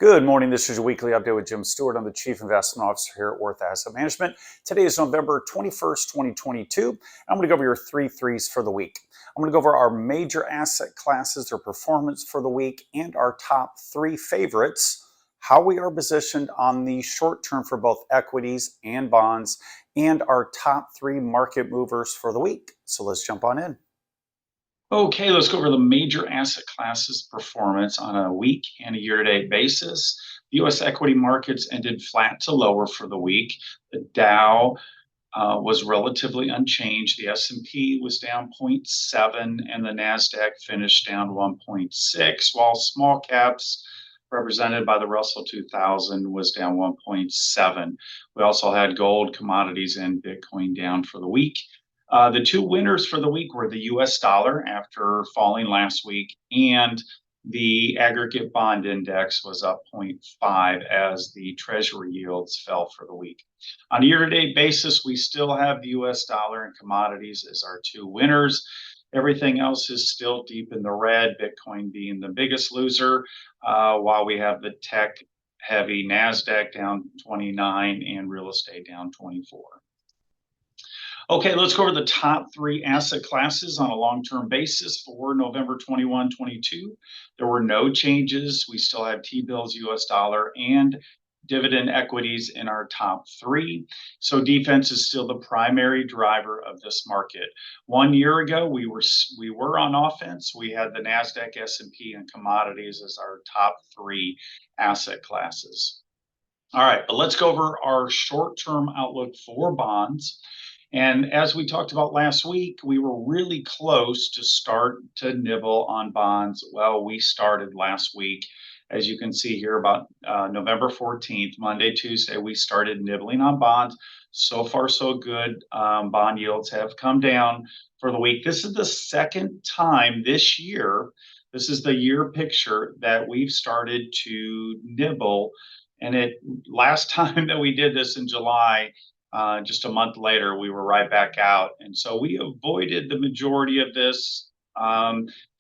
Good morning. This is your weekly update with Jim Stewart. I'm the Chief Investment Officer here at Worth Asset Management. Today is November 21st, 2022. I'm going to go over your three threes for the week. I'm going to go over our major asset classes, their performance for the week, and our top three favorites, how we are positioned on the short term for both equities and bonds, and our top three market movers for the week. So let's jump on in. Okay, let's go over the major asset classes performance on a week and a year-to-date basis. The U.S. equity markets ended flat to lower for the week. The Dow was relatively unchanged. The S&P was down 0.7 and the NASDAQ finished down 1.6, while small caps represented by the Russell 2000 was down 1.7. We also had gold, commodities, and Bitcoin down for the week. The two winners for the week were the U.S. dollar after falling last week, and the aggregate bond index was up 0.5 as the treasury yields fell for the week. On a year-to-date basis, we still have the U.S. dollar and commodities as our two winners. Everything else is still deep in the red, Bitcoin being the biggest loser, while we have the tech-heavy NASDAQ down 29 and real estate down 24. Okay, let's go over the top three asset classes on a long-term basis for November 21, 22. There were no changes. We still have T-bills, U.S. dollar, and dividend equities in our top three. So defense is still the primary driver of this market. 1 year ago, we were on offense. We had the NASDAQ, S&P, and commodities as our top three asset classes. All right, but let's go over our short-term outlook for bonds. And as we talked about last week, we were really close to start to nibble on bonds. Well, we started last week. As you can see here, about November 14th, Monday, Tuesday, we started nibbling on bonds. So far, so good. Bond yields have come down for the week. This is the second time this year, this is the year picture that we've started to nibble. And last time that we did this in July, just a month later, we were right back out. And so we avoided the majority of this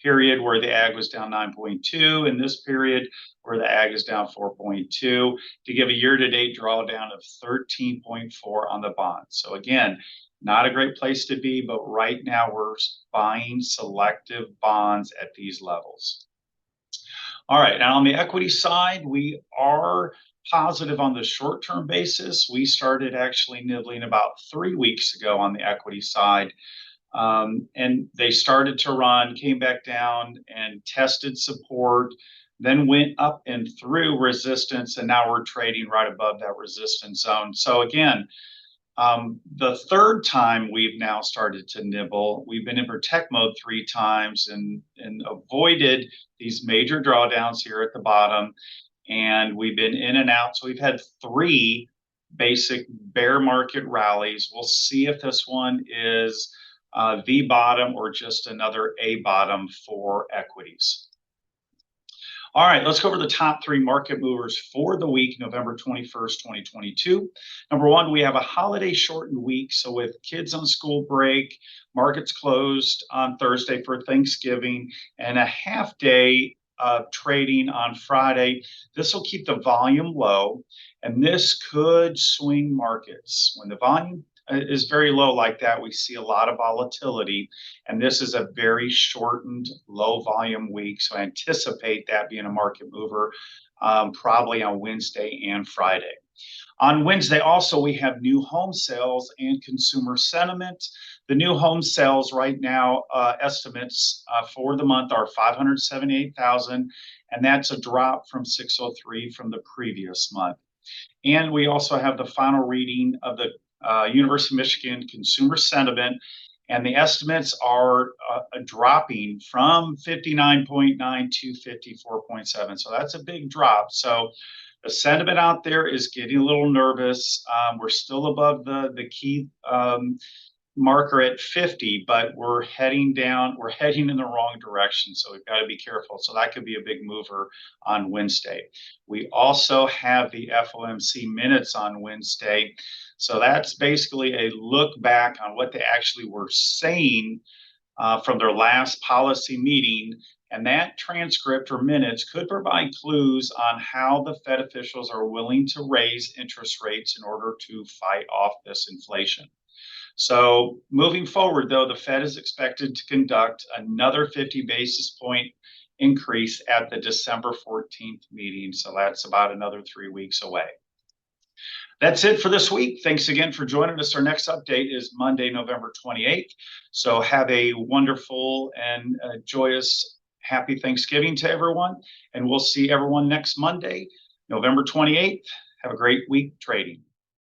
period where the ag was down 9.2, and this period where the ag is down 4.2, to give a year-to-date drawdown of 13.4 on the bonds. So again, not a great place to be, but right now we're buying selective bonds at these levels. All right, now on the equity side, we are positive on the short-term basis. We started actually nibbling about 3 weeks ago on the equity side. And they started to run, came back down and tested support, then went up and through resistance, and now we're trading right above that resistance zone. So again, the third time we've now started to nibble. We've been in protect mode 3 times and avoided these major drawdowns here at the bottom. And we've been in and out. So we've had 3 basic bear market rallies. We'll see if this one is the bottom or just another A bottom for equities. All right, let's go over the top 3 market movers for the week, November 21st, 2022. Number 1, we have a holiday shortened week. So with kids on school break, markets closed on Thursday for Thanksgiving, and a half day of trading on Friday. This will keep the volume low, and this could swing markets. When the volume is very low like that, we see a lot of volatility, and this is a very shortened, low volume week. So I anticipate that being a market mover probably on Wednesday and Friday. On Wednesday, also, we have new home sales and consumer sentiment. The new home sales right now, estimates for the month are 578,000, and that's a drop from 603 from the previous month. And we also have the final reading of the University of Michigan consumer sentiment, and the estimates are dropping from 59.9 to 54.7. So that's a big drop. So the sentiment out there is getting a little nervous. We're still above the key marker at 50, but we're heading down. We're heading in the wrong direction. So we've got to be careful. So that could be a big mover on Wednesday. We also have the FOMC minutes on Wednesday. So that's basically a look back on what they actually were saying from their last policy meeting And that transcript or minutes could provide clues on how the Fed officials are willing to raise interest rates in order to fight off this inflation. So moving forward, though, the Fed is expected to conduct another 50 basis point increase at the December 14th meeting. So that's about another 3 weeks away. That's it for this week. Thanks again for joining us. Our next update is Monday, November 28th. So have a wonderful and joyous, happy Thanksgiving to everyone. And we'll see everyone next Monday, November 28th. Have a great week trading.